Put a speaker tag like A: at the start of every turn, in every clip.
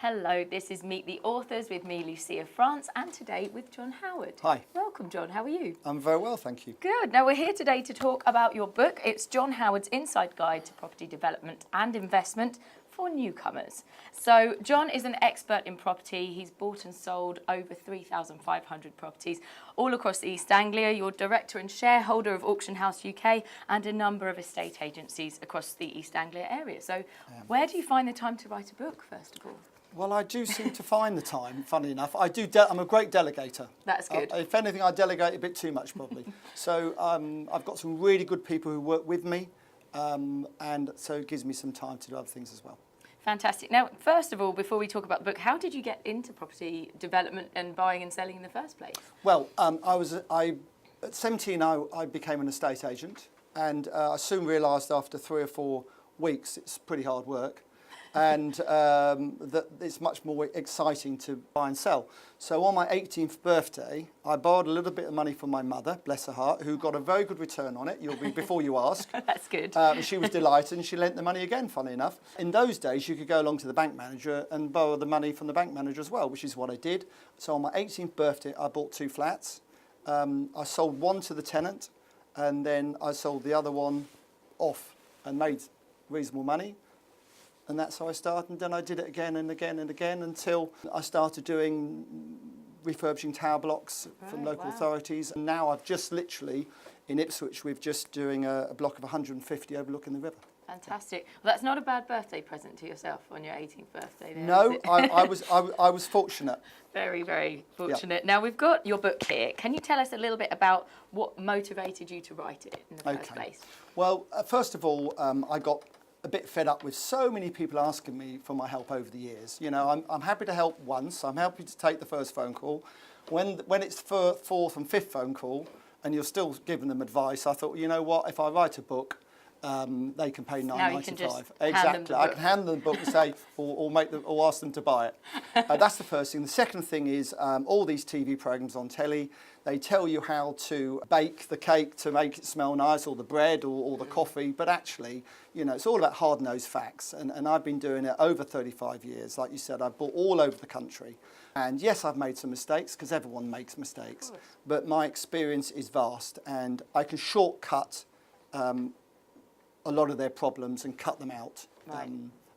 A: Hello, this is Meet the Authors with me, Lucia France, and today with John Howard.
B: Hi.
A: Welcome, John. How are you?
B: I'm very well, thank you.
A: Good. Now, we're here today to talk about your book. It's John Howard's Inside Guide to Property Development and Investment for Newcomers. So, John is an expert in property. He's bought and sold over 3,500 properties all across the East Anglia. You're director and shareholder of Auction House UK and a number of estate agencies across the East Anglia area. So, where do you find the time to write a book, first of all?
B: Well, I do seem to find the time, funny enough. I'm a great delegator.
A: That's good.
B: If anything, I delegate a bit too much, probably. So I've got some really good people who work with me, and so it gives me some time to do other things as well.
A: Fantastic. Now, first of all, before we talk about the book, how did you get into property development and buying and selling in the first place?
B: Well, at 17, I became an estate agent, and I soon realised after 3 or 4 weeks it's pretty hard work. And that it's much more exciting to buy and sell. So on my 18th birthday, I borrowed a little bit of money from my mother, bless her heart, who got a very good return on it. Before you ask.
A: That's good.
B: She was delighted, and she lent the money again, funny enough. In those days, you could go along to the bank manager and borrow the money from the bank manager as well, which is what I did. So on my 18th birthday, I bought 2 flats. I sold one to the tenant, and then I sold the other one off and made reasonable money. And that's how I started, and then I did it again and again and again until I started doing refurbishing tower blocks from local authorities. And now I've just literally, in Ipswich, we're just doing a block of 150 overlooking the river.
A: Fantastic. Well, that's not a bad birthday present to yourself on your 18th birthday. There,
B: no, I was fortunate.
A: Very, very fortunate. Yep. Now, we've got your book here. Can you tell us a little bit about what motivated you to write it in the first place?
B: Well, first of all, I got a bit fed up with so many people asking me for my help over the years. You know, I'm happy to help once. I'm happy to take the first phone call. When it's the 4th and 5th phone call and you're still giving them advice, I thought, you know what, if I write a book, they can pay £9.95. Exactly. I can hand them the book and say, or ask them to buy it. That's the first thing. The second thing is all these TV programs on telly. They tell you how to bake the cake to make it smell nice, or the bread, or the coffee. But actually, you know, it's all about hard-nosed facts. And I've been doing it over 35 years. Like you said, I've bought all over the country. And yes, I've made some mistakes, because everyone makes mistakes. But my experience is vast, and I can shortcut a lot of their problems and cut them out.
A: Right.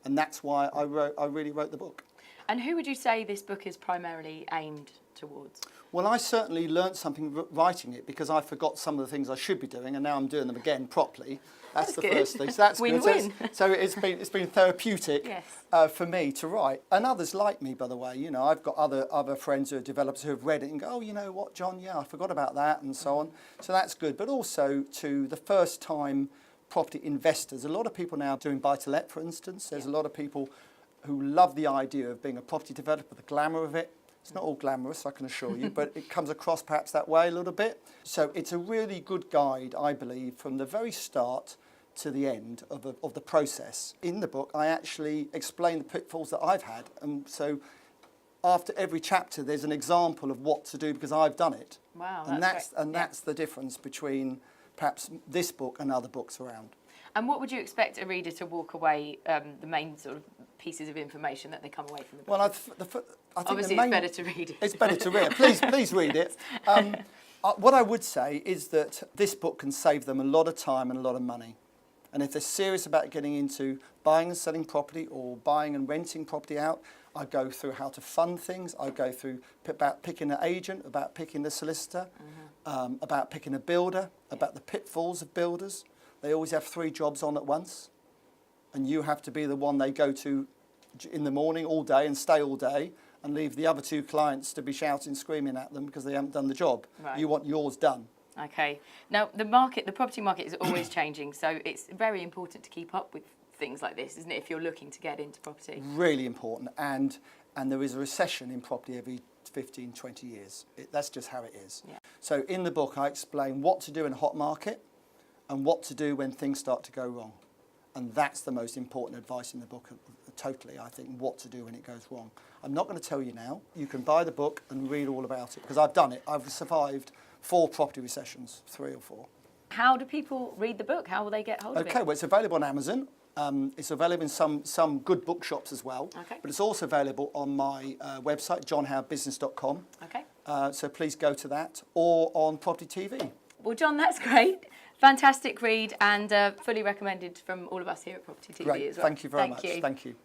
B: And that's why I really wrote the book.
A: And who would you say this book is primarily aimed towards?
B: Well, I certainly learnt something writing it, because I forgot some of the things I should be doing, and now I'm doing them again properly. That's the first thing. So that's good. So it's been therapeutic for me to write, and others like me, by the way. You know, I've got other friends who are developers who have read it and go, oh, you know what, John? Yeah, I forgot about that, and so on. So that's good. But also to the first time property investors. A lot of people now doing buy-to-let, for instance. There's a lot of people who love the idea of being a property developer, the glamour of it. It's not all glamorous, I can assure you, but it comes across perhaps that way a little bit. So it's a really good guide, I believe, from the very start to the end of the process. In the book, I actually explain the pitfalls that I've had. And so after every chapter, there's an example of what to do, because I've done it.
A: Wow,
B: that's the difference between perhaps this book and other books around.
A: And what would you expect a reader to walk away, the main sort of pieces of information that they come away from the book?
B: Well, I think
A: obviously it's better to read it.
B: It's better to read it. Please read it. What I would say is that this book can save them a lot of time and a lot of money. And if they're serious about getting into buying and selling property, or buying and renting property out, I go through how to fund things. I go through about picking an agent, about picking the solicitor, about picking a builder, about the pitfalls of builders. They always have 3 jobs on at once, and you have to be the one they go to in the morning all day and stay all day, and leave the other 2 clients to be shouting, screaming at them because they haven't done the job. Right. You want yours done. Okay.
A: Now, the property market is always changing, so it's very important to keep up with things like this, isn't it, if you're looking to get into property?
B: Really important, and there is a recession in property every 15, 20 years. That's just how it is. Yeah. So in the book, I explain what to do in a hot market and what to do when things start to go wrong. And that's the most important advice in the book, totally, I think, what to do when it goes wrong. I'm not going to tell you now. You can buy the book and read all about it, because I've done it. I've survived 4 property recessions, 3 or 4.
A: How do people read the book? How will they get hold of it?
B: Okay, well, it's available on Amazon. It's available in some good bookshops as well.
A: Okay.
B: But it's also available on my website, johnhowardbusiness.com.
A: Okay.
B: So please go to that, or on Property TV.
A: Well, John, that's great. Fantastic read, and fully recommended from all of us here at Property TV
B: Great.
A: as well.
B: Thank you very much.
A: You.
B: Thank you.